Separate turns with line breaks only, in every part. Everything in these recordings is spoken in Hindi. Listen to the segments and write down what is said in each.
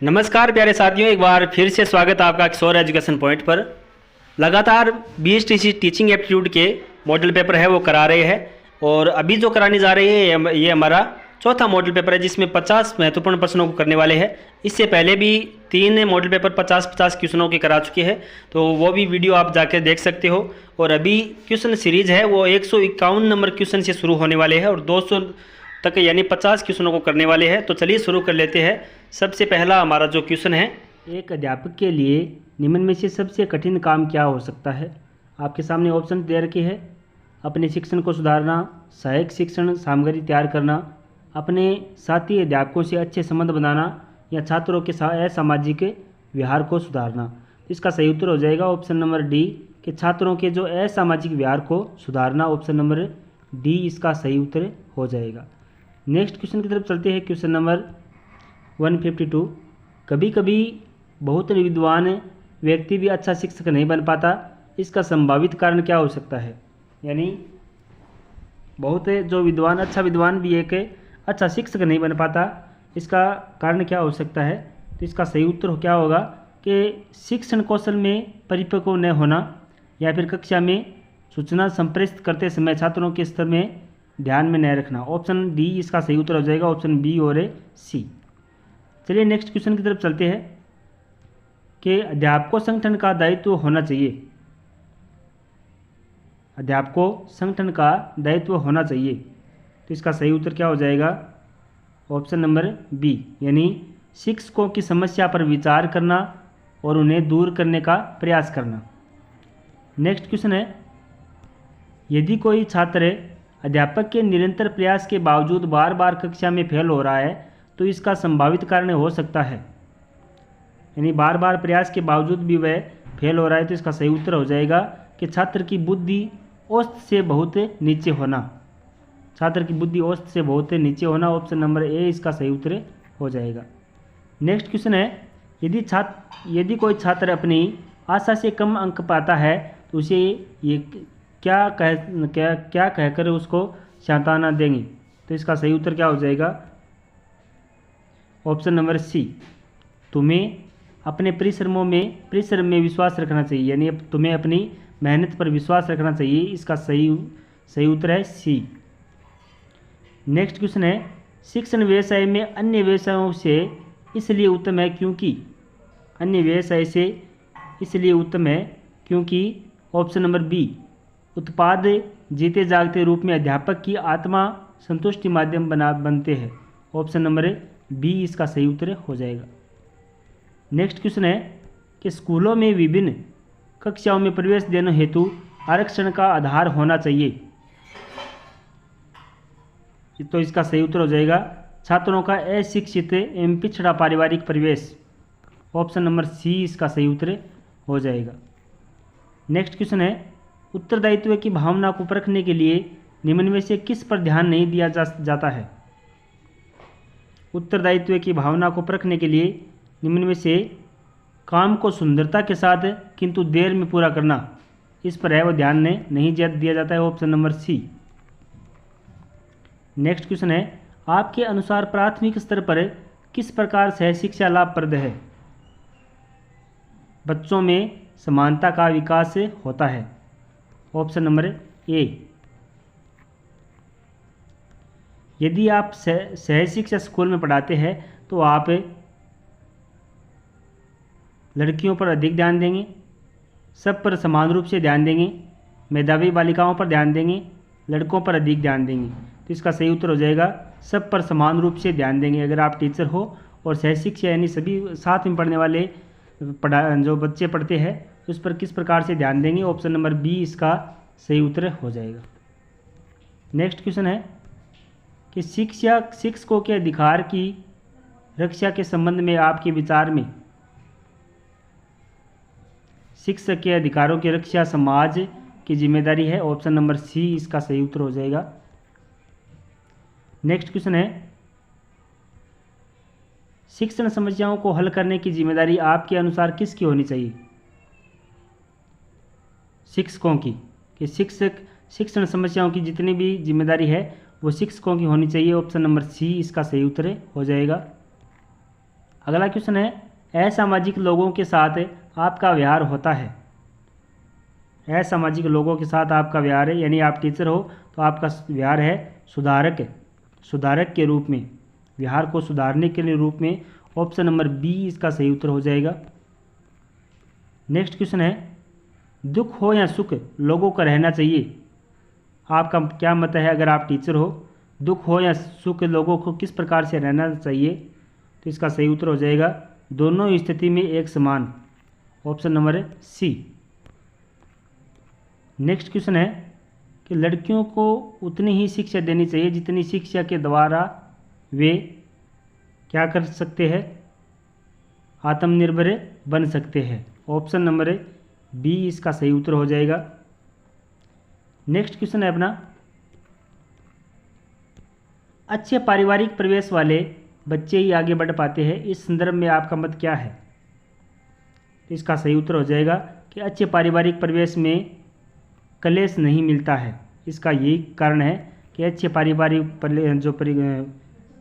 नमस्कार प्यारे साथियों, एक बार फिर से स्वागत है आपका किशोर एजुकेशन पॉइंट पर। लगातार बीएसटीसी टीचिंग एप्टीट्यूड के मॉडल पेपर है वो करा रहे हैं और अभी जो कराने जा रहे हैं ये हमारा चौथा मॉडल पेपर है जिसमें 50 महत्वपूर्ण प्रश्नों को करने वाले हैं। इससे पहले भी 3 मॉडल पेपर 50-50 क्वेश्चनों के करा चुके हैं, तो वो भी वीडियो आप जाकर देख सकते हो। और अभी क्वेश्चन सीरीज है वो 151 नंबर क्वेश्चन से शुरू होने वाले हैं और 200 तक यानी 50 क्वेश्चनों को करने वाले हैं। तो चलिए शुरू कर लेते हैं। सबसे पहला हमारा जो क्वेश्चन है, एक अध्यापक के लिए निम्न में से सबसे कठिन काम क्या हो सकता है। आपके सामने ऑप्शन दे रखे हैं। अपने शिक्षण को सुधारना, सहायक शिक्षण सामग्री तैयार करना, अपने साथी अध्यापकों से अच्छे संबंध बनाना या छात्रों के असामाजिक व्यवहार को सुधारना। इसका सही उत्तर हो जाएगा ऑप्शन नंबर डी कि छात्रों के जो असामाजिक व्यवहार को सुधारना। ऑप्शन नंबर डी इसका सही उत्तर हो जाएगा। नेक्स्ट क्वेश्चन की तरफ चलते हैं। Question number 152। कभी कभी बहुत विद्वान व्यक्ति भी अच्छा शिक्षक नहीं बन पाता, इसका संभावित कारण क्या हो सकता है। यानी बहुत जो विद्वान अच्छा विद्वान भी एक अच्छा शिक्षक नहीं बन पाता, इसका कारण क्या हो सकता है। तो इसका सही उत्तर क्या होगा कि शिक्षण कौशल में परिपक्व न होना या फिर कक्षा में सूचना संप्रेषित करते समय छात्रों के स्तर में ध्यान में न रखना। ऑप्शन डी इसका सही उत्तर हो जाएगा, ऑप्शन बी और सी। चलिए नेक्स्ट क्वेश्चन की तरफ चलते हैं कि अध्यापकों संगठन का दायित्व होना चाहिए। अध्यापकों संगठन का दायित्व होना चाहिए, तो इसका सही उत्तर क्या हो जाएगा, ऑप्शन नंबर बी यानी शिक्षकों की समस्या पर विचार करना और उन्हें दूर करने का प्रयास करना। नेक्स्ट क्वेश्चन है, यदि कोई छात्र अध्यापक के निरंतर प्रयास के बावजूद बार बार कक्षा में फेल हो रहा है तो इसका संभावित कारण हो सकता है। यानी बार बार प्रयास के बावजूद भी वह फेल हो रहा है, तो इसका सही उत्तर हो जाएगा कि छात्र की बुद्धि औसत से बहुत नीचे होना। छात्र की बुद्धि औसत से बहुत नीचे होना। ऑप्शन नंबर ए इसका सही उत्तर हो जाएगा। नेक्स्ट क्वेश्चन है, यदि कोई छात्र अपनी आशा से कम अंक पाता है तो उसे ये क्या कहकर उसको सांत्वना देंगे। तो इसका सही उत्तर क्या हो जाएगा, ऑप्शन नंबर सी, तुम्हें अपने परिश्रम में विश्वास रखना चाहिए। यानी तुम्हें अपनी मेहनत पर विश्वास रखना चाहिए। इसका सही उत्तर है सी। नेक्स्ट क्वेश्चन है, शिक्षण व्यवसाय में अन्य व्यवसायों से इसलिए उत्तम है क्योंकि। अन्य व्यवसाय से इसलिए उत्तम है क्योंकि ऑप्शन नंबर बी, उत्पाद जीते जागते रूप में अध्यापक की आत्मा संतुष्टि माध्यम बनते हैं। ऑप्शन नंबर बी इसका सही उत्तर हो जाएगा। नेक्स्ट क्वेश्चन है कि स्कूलों में विभिन्न कक्षाओं में प्रवेश देने हेतु आरक्षण का आधार होना चाहिए। तो इसका सही उत्तर हो जाएगा छात्रों का अशिक्षित एवं पिछड़ा पारिवारिक परिवेश। ऑप्शन नंबर सी इसका सही उत्तर हो जाएगा। नेक्स्ट क्वेश्चन है, उत्तरदायित्व की भावना को परखने के लिए निम्न में से किस पर ध्यान नहीं दिया जाता है। उत्तरदायित्व की भावना को परखने के लिए निम्न में से काम को सुंदरता के साथ किंतु देर में पूरा करना, इस पर है वो ध्यान नहीं दिया जाता है। Option number C. Next question है, आपके अनुसार प्राथमिक स्तर पर किस प्रकार से शिक्षा लाभप्रद है। बच्चों में समानता का विकास होता है। ऑप्शन नंबर ए, यदि आप सह शिक्षा स्कूल में पढ़ाते हैं तो आप लड़कियों पर अधिक ध्यान देंगे, सब पर समान रूप से ध्यान देंगे, मेधावी बालिकाओं पर ध्यान देंगे, लड़कों पर अधिक ध्यान देंगे। तो इसका सही उत्तर हो जाएगा सब पर समान रूप से ध्यान देंगे। अगर आप टीचर हो और सह शिक्षा यानी सभी साथ में पढ़ने वाले जो बच्चे पढ़ते हैं उस पर किस प्रकार से ध्यान देंगे। ऑप्शन नंबर बी इसका सही उत्तर हो जाएगा। नेक्स्ट क्वेश्चन है कि शिक्षकों के अधिकार की रक्षा के संबंध में आपके विचार में शिक्षक के अधिकारों की रक्षा समाज की जिम्मेदारी है। ऑप्शन नंबर सी इसका सही उत्तर हो जाएगा। नेक्स्ट क्वेश्चन है, शिक्षण समस्याओं को हल करने की जिम्मेदारी आपके अनुसार किसकी होनी चाहिए। शिक्षकों की, कि शिक्षण समस्याओं की जितनी भी जिम्मेदारी है वो शिक्षकों की होनी चाहिए। ऑप्शन नंबर सी इसका सही उत्तर हो जाएगा। अगला क्वेश्चन है असामाजिक लोगों के साथ आपका व्यवहार होता है। असामाजिक लोगों के साथ आपका व्यवहार है, यानी आप टीचर हो तो आपका व्यवहार है सुधारक के रूप में, व्यवहार को सुधारने के लिए रूप में। ऑप्शन नंबर बी इसका सही उत्तर हो जाएगा। नेक्स्ट क्वेश्चन है दुख हो या सुख लोगों का रहना चाहिए। आपका क्या मत है? अगर आप टीचर हो, दुख हो या सुख लोगों को किस प्रकार से रहना चाहिए? तो इसका सही उत्तर हो जाएगा दोनों स्थिति में एक समान। Option number C. Next question है कि लड़कियों को उतनी ही शिक्षा देनी चाहिए जितनी शिक्षा के द्वारा वे क्या कर सकते हैं? आत्मनिर्भर बन सकते हैं। ऑप्शन नंबर बी इसका सही उत्तर हो जाएगा। नेक्स्ट क्वेश्चन है अपना अच्छे पारिवारिक परिवेश वाले बच्चे ही आगे बढ़ पाते हैं, इस संदर्भ में आपका मत क्या है? इसका सही उत्तर हो जाएगा कि अच्छे पारिवारिक परिवेश में कलेश नहीं मिलता है। इसका यही कारण है कि अच्छे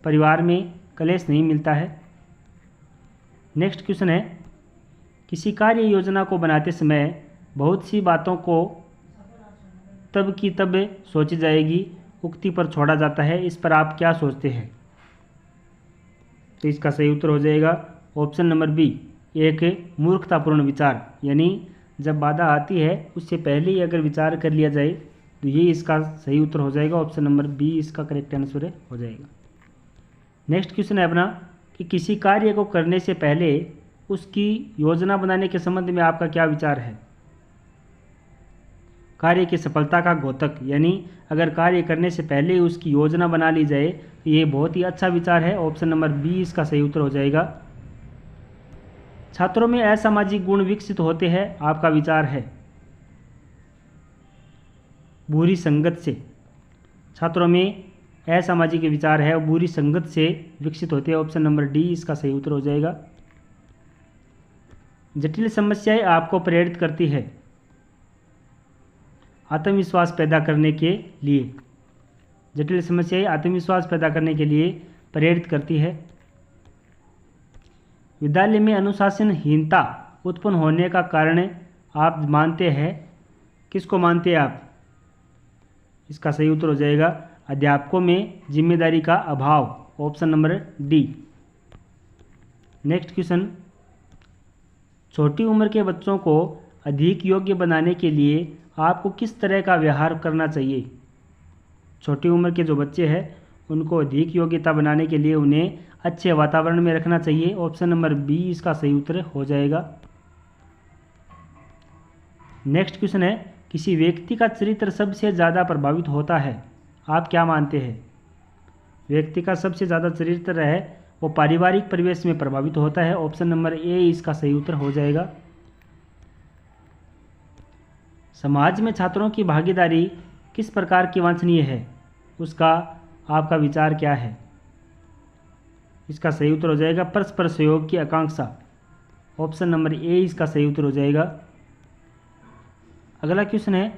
परिवार में कलेश नहीं मिलता है। नेक्स्ट क्वेश्चन है किसी कार्य योजना को बनाते समय बहुत सी बातों को तब की तब सोची जाएगी, उक्ति पर छोड़ा जाता है, इस पर आप क्या सोचते हैं? तो इसका सही उत्तर हो जाएगा ऑप्शन नंबर बी, एक मूर्खतापूर्ण विचार, यानी जब बाधा आती है उससे पहले ही अगर विचार कर लिया जाए तो ये इसका सही उत्तर हो जाएगा। ऑप्शन नंबर बी इसका करेक्ट आंसर हो जाएगा। नेक्स्ट क्वेश्चन है अपना कि किसी कार्य को करने से पहले उसकी योजना बनाने के संबंध में आपका क्या विचार है? कार्य की सफलता का द्योतक, यानी अगर कार्य करने से पहले उसकी योजना बना ली जाए तो ये बहुत ही अच्छा विचार है। ऑप्शन नंबर बी इसका सही उत्तर हो जाएगा। छात्रों में असामाजिक गुण विकसित होते हैं, आपका विचार है? बुरी संगत से। छात्रों में असामाजिक विचार है और बुरी संगत से विकसित होते हैं। ऑप्शन नंबर डी इसका सही उत्तर हो जाएगा। जटिल समस्याएं आपको प्रेरित करती है आत्मविश्वास पैदा करने के लिए। जटिल समस्याएं आत्मविश्वास पैदा करने के लिए प्रेरित करती है। विद्यालय में अनुशासनहीनता उत्पन्न होने का कारण आप मानते हैं, किसको मानते हैं आप? इसका सही उत्तर हो जाएगा अध्यापकों में जिम्मेदारी का अभाव। Option number D. Next question छोटी उम्र के बच्चों को अधिक योग्य बनाने के लिए आपको किस तरह का व्यवहार करना चाहिए? छोटी उम्र के जो बच्चे हैं उनको अधिक योग्यता बनाने के लिए उन्हें अच्छे वातावरण में रखना चाहिए। ऑप्शन नंबर बी इसका सही उत्तर हो जाएगा। नेक्स्ट क्वेश्चन है किसी व्यक्ति का चरित्र सबसे ज़्यादा प्रभावित होता है, आप क्या मानते हैं? व्यक्ति का सबसे ज़्यादा चरित्र है वो पारिवारिक परिवेश में प्रभावित होता है। ऑप्शन नंबर ए इसका सही उत्तर हो जाएगा। समाज में छात्रों की भागीदारी किस प्रकार की वांछनीय है, उसका आपका विचार क्या है? इसका सही उत्तर हो जाएगा परस्पर सहयोग की आकांक्षा। ऑप्शन नंबर ए इसका सही उत्तर हो जाएगा। अगला क्वेश्चन है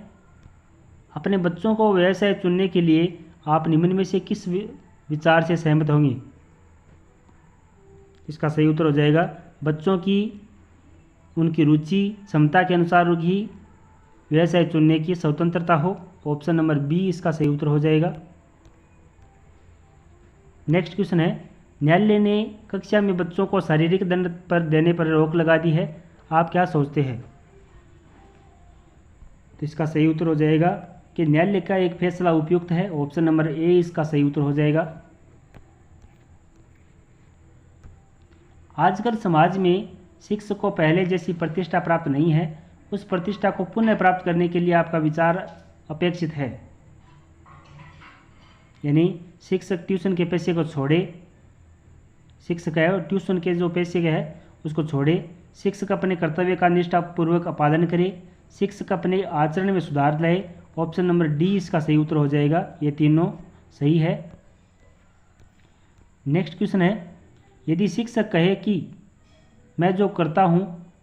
अपने बच्चों को व्यवसाय चुनने के लिए आप निम्न में से किस विचार से सहमत होंगे? इसका सही उत्तर हो जाएगा बच्चों की उनकी रुचि क्षमता के अनुसार ही व्यवसाय चुनने की स्वतंत्रता हो। ऑप्शन नंबर बी इसका सही उत्तर हो जाएगा। नेक्स्ट क्वेश्चन है न्यायालय ने कक्षा में बच्चों को शारीरिक दंड पर देने पर रोक लगा दी है, आप क्या सोचते हैं? तो इसका सही उत्तर हो जाएगा कि न्यायालय का एक फैसला उपयुक्त है। ऑप्शन नंबर ए इसका सही उत्तर हो जाएगा। आजकल समाज में शिक्षक को पहले जैसी प्रतिष्ठा प्राप्त नहीं है, उस प्रतिष्ठा को पुनः प्राप्त करने के लिए आपका विचार अपेक्षित है। यानी शिक्षक ट्यूशन के पैसे को छोड़े, शिक्षक है और ट्यूशन के जो पैसे है उसको छोड़े, शिक्षक अपने कर्तव्य का निष्ठापूर्वक पालन करे, शिक्षक अपने आचरण में सुधार लाए। ऑप्शन नंबर डी इसका सही उत्तर हो जाएगा। ये तीनों सही है। नेक्स्ट क्वेश्चन है यदि शिक्षक कहे कि मैं जो करता हूँ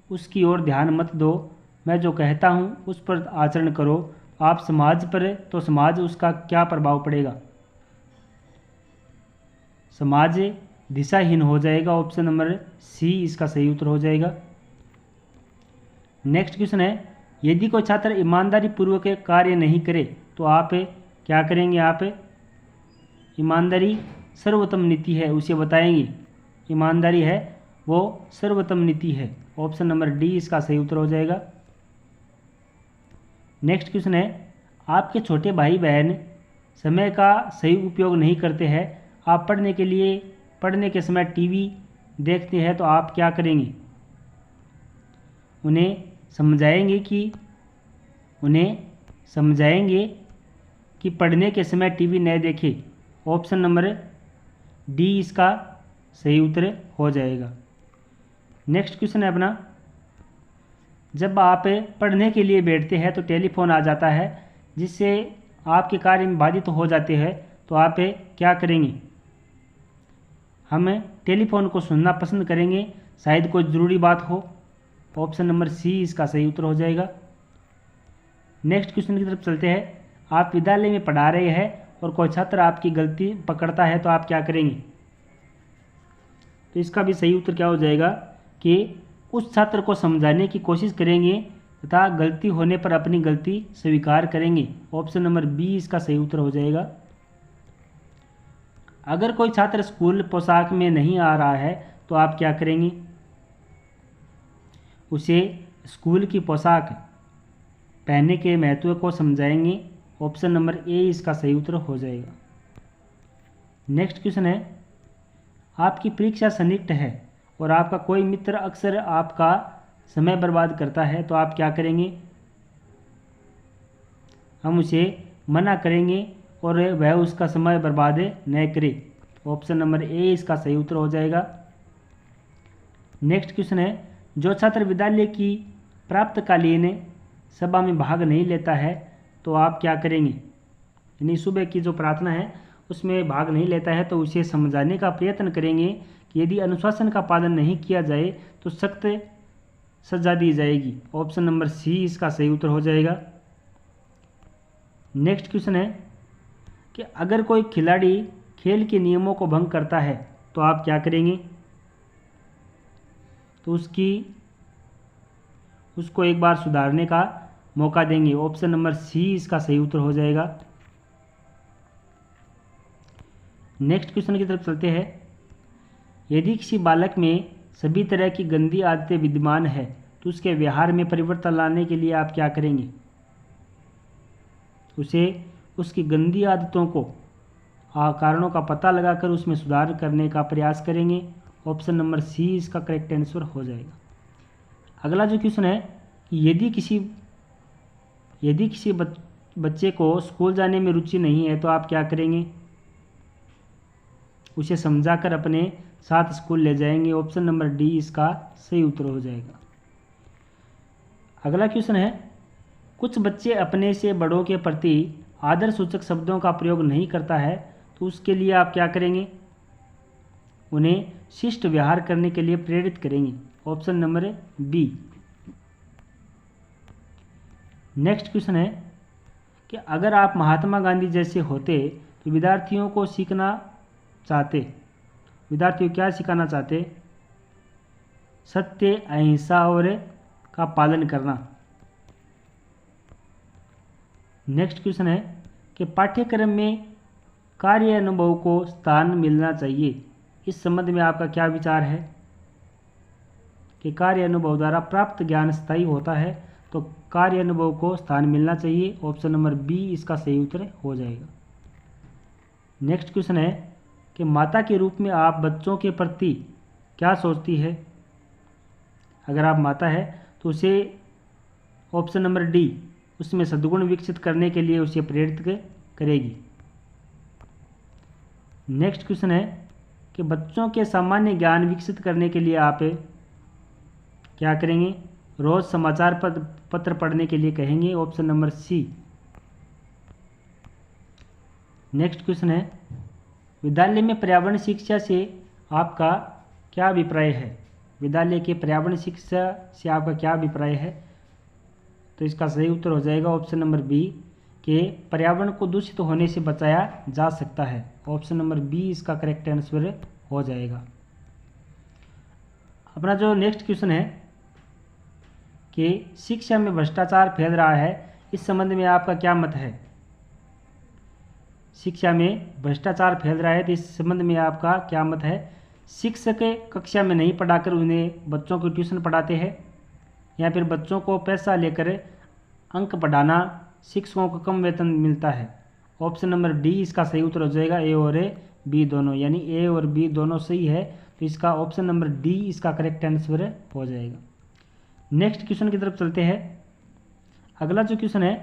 उसकी ओर ध्यान मत दो, मैं जो कहता हूँ उस पर आचरण करो, आप समाज पर तो समाज उसका क्या प्रभाव पड़ेगा? समाज दिशाहीन हो जाएगा। ऑप्शन नंबर सी इसका सही उत्तर हो जाएगा। नेक्स्ट क्वेश्चन है, यदि कोई छात्र ईमानदारी पूर्वक कार्य नहीं करे तो आप क्या करेंगे? आप ईमानदारी सर्वोत्तम नीति है उसे बताएंगे। ईमानदारी है वो सर्वोत्तम नीति है। ऑप्शन नंबर डी इसका सही उत्तर हो जाएगा। नेक्स्ट क्वेश्चन है, आपके छोटे भाई बहन समय का सही उपयोग नहीं करते हैं, आप पढ़ने के समय टीवी देखते हैं तो आप क्या करेंगे? उन्हें समझाएंगे कि पढ़ने के समय टीवी न देखें। ऑप्शन नंबर डी इसका सही उत्तर हो जाएगा। नेक्स्ट क्वेश्चन है अपना, जब आप पढ़ने के लिए बैठते हैं तो टेलीफोन आ जाता है जिससे आपके कार्य में बाधित हो जाते हैं तो आप क्या करेंगे? हम टेलीफोन को सुनना पसंद करेंगे, शायद कोई ज़रूरी बात हो। ऑप्शन नंबर सी इसका सही उत्तर हो जाएगा। नेक्स्ट क्वेश्चन की तरफ चलते हैं, आप विद्यालय में पढ़ा रहे हैं और कोई छात्र आपकी गलती पकड़ता है तो आप क्या करेंगे? तो इसका भी सही उत्तर क्या हो जाएगा कि उस छात्र को समझाने की कोशिश करेंगे तथा गलती होने पर अपनी गलती स्वीकार करेंगे। ऑप्शन नंबर बी इसका सही उत्तर हो जाएगा। अगर कोई छात्र स्कूल पोशाक में नहीं आ रहा है तो आप क्या करेंगे? उसे स्कूल की पोशाक पहनने के महत्व को समझाएंगे। ऑप्शन नंबर ए इसका सही उत्तर हो जाएगा। नेक्स्ट क्वेश्चन है, आपकी परीक्षा सन्निकट है और आपका कोई मित्र अक्सर आपका समय बर्बाद करता है तो आप क्या करेंगे? हम उसे मना करेंगे और वह उसका समय बर्बाद न करे। ऑप्शन नंबर ए इसका सही उत्तर हो जाएगा। नेक्स्ट क्वेश्चन है, जो छात्र विद्यालय की प्रातःकालीन सभा में भाग नहीं लेता है तो आप क्या करेंगे? यानी सुबह की जो प्रार्थना है उसमें भाग नहीं लेता है तो उसे समझाने का प्रयत्न करेंगे कि यदि अनुशासन का पालन नहीं किया जाए तो सख्त सजा दी जाएगी। ऑप्शन नंबर सी इसका सही उत्तर हो जाएगा। नेक्स्ट क्वेश्चन है कि अगर कोई खिलाड़ी खेल के नियमों को भंग करता है तो आप क्या करेंगे? तो उसको एक बार सुधारने का मौका देंगे। ऑप्शन नंबर सी इसका सही उत्तर हो जाएगा। नेक्स्ट क्वेश्चन की तरफ चलते हैं, यदि किसी बालक में सभी तरह की गंदी आदतें विद्यमान है तो उसके व्यवहार में परिवर्तन लाने के लिए आप क्या करेंगे? उसे उसकी गंदी आदतों को कारणों का पता लगाकर उसमें सुधार करने का प्रयास करेंगे। ऑप्शन नंबर सी इसका करेक्ट आंसर हो जाएगा। अगला जो क्वेश्चन है कि यदि किसी बच्चे को स्कूल जाने में रुचि नहीं है तो आप क्या करेंगे? उसे समझाकर अपने साथ स्कूल ले जाएंगे। ऑप्शन नंबर डी इसका सही उत्तर हो जाएगा। अगला क्वेश्चन है, कुछ बच्चे अपने से बड़ों के प्रति आदर सूचक शब्दों का प्रयोग नहीं करता है तो उसके लिए आप क्या करेंगे? उन्हें शिष्ट व्यवहार करने के लिए प्रेरित करेंगे। Option number B. Next question है कि अगर आप महात्मा गांधी जैसे होते तो विद्यार्थियों को क्या सिखाना चाहते? सत्य, अहिंसा और का पालन करना। नेक्स्ट क्वेश्चन है कि पाठ्यक्रम में कार्य अनुभव को स्थान मिलना चाहिए। इस संबंध में आपका क्या विचार है कि कार्य अनुभव द्वारा प्राप्त ज्ञान स्थायी होता है तो कार्य अनुभव को स्थान मिलना चाहिए। ऑप्शन नंबर बी इसका सही उत्तर हो जाएगा। नेक्स्ट क्वेश्चन है कि माता के रूप में आप बच्चों के प्रति क्या सोचती है? अगर आप माता है तो उसे ऑप्शन नंबर डी उसमें सद्गुण विकसित करने के लिए उसे प्रेरित करेगी। नेक्स्ट क्वेश्चन है कि बच्चों के सामान्य ज्ञान विकसित करने के लिए आप क्या करेंगे? रोज समाचार पत्र पढ़ने के लिए कहेंगे। Option number C. Next question है, विद्यालय में पर्यावरण शिक्षा से आपका क्या अभिप्राय है? विद्यालय के पर्यावरण शिक्षा से आपका क्या अभिप्राय है? तो इसका सही उत्तर हो जाएगा ऑप्शन नंबर बी कि पर्यावरण को दूषित होने से बचाया जा सकता है। ऑप्शन नंबर बी इसका करेक्ट आंसर हो जाएगा। अपना जो नेक्स्ट क्वेश्चन है कि शिक्षा में भ्रष्टाचार फैल रहा है, इस संबंध में आपका क्या मत है। शिक्षा में भ्रष्टाचार फैल रहा है तो इस संबंध में आपका क्या मत है। शिक्षक कक्षा में नहीं पढ़ाकर उन्हें बच्चों को ट्यूशन पढ़ाते हैं, या फिर बच्चों को पैसा लेकर अंक पढ़ाना, शिक्षकों को कम वेतन मिलता है। ऑप्शन नंबर डी इसका सही उत्तर हो जाएगा, ए और बी दोनों, यानी ए और बी दोनों सही है, तो इसका ऑप्शन नंबर डी इसका करेक्ट आंसर हो जाएगा। नेक्स्ट क्वेश्चन की तरफ चलते हैं। अगला जो क्वेश्चन है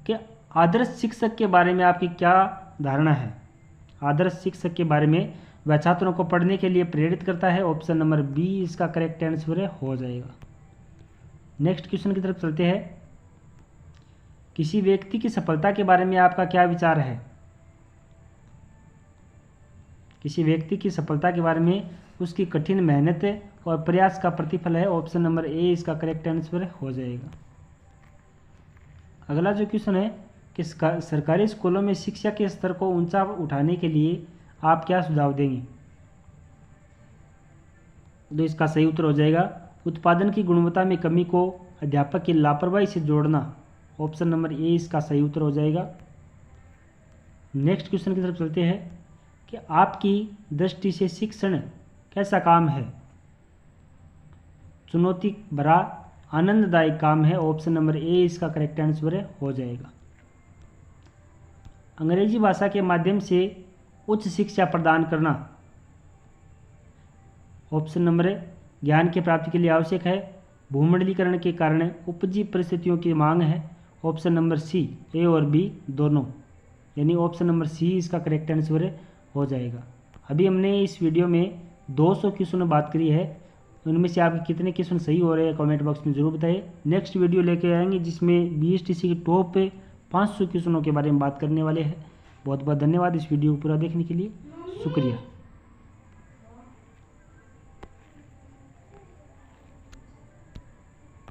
कि आदर्श शिक्षक के बारे में आपकी क्या धारणा है। आदर्श शिक्षक के बारे में वह छात्रों को पढ़ने के लिए प्रेरित करता है। ऑप्शन नंबर बी इसका करेक्ट आंसर हो जाएगा। नेक्स्ट क्वेश्चन की तरफ चलते हैं। किसी व्यक्ति की सफलता के बारे में आपका क्या विचार है। किसी व्यक्ति की सफलता के बारे में उसकी कठिन मेहनत और प्रयास का प्रतिफल है। ऑप्शन नंबर ए इसका करेक्ट आंसर हो जाएगा। अगला जो क्वेश्चन है कि सरकारी स्कूलों में शिक्षा के स्तर को ऊंचा उठाने के लिए आप क्या सुझाव देंगे। तो इसका सही उत्तर हो जाएगा, उत्पादन की गुणवत्ता में कमी को अध्यापक की लापरवाही से जोड़ना। ऑप्शन नंबर ए इसका सही उत्तर हो जाएगा। नेक्स्ट क्वेश्चन की तरफ चलते हैं कि आपकी दृष्टि से शिक्षण कैसा काम है। चुनौती भरा आनंददायक काम है। ऑप्शन नंबर ए इसका करेक्ट आंसर हो जाएगा। अंग्रेजी भाषा के माध्यम से उच्च शिक्षा प्रदान करना। ऑप्शन नंबर ज्ञान की प्राप्ति के लिए आवश्यक है। भूमंडलीकरण के कारण उपजी परिस्थितियों की मांग है। ऑप्शन नंबर सी, ए और बी दोनों, यानी ऑप्शन नंबर सी इसका करेक्ट आंसर हो जाएगा। अभी हमने इस वीडियो में 200 क्वेश्चन बात करी है, उनमें से आपके कितने क्वेश्चन सही हो रहे हैं कमेंट बॉक्स में ज़रूर बताइए। नेक्स्ट वीडियो लेके आएंगे जिसमें बीएसटीसी के टॉप 500 क्वेश्चनों के बारे में बात करने वाले हैं। बहुत बहुत धन्यवाद इस वीडियो को पूरा देखने के लिए, शुक्रिया।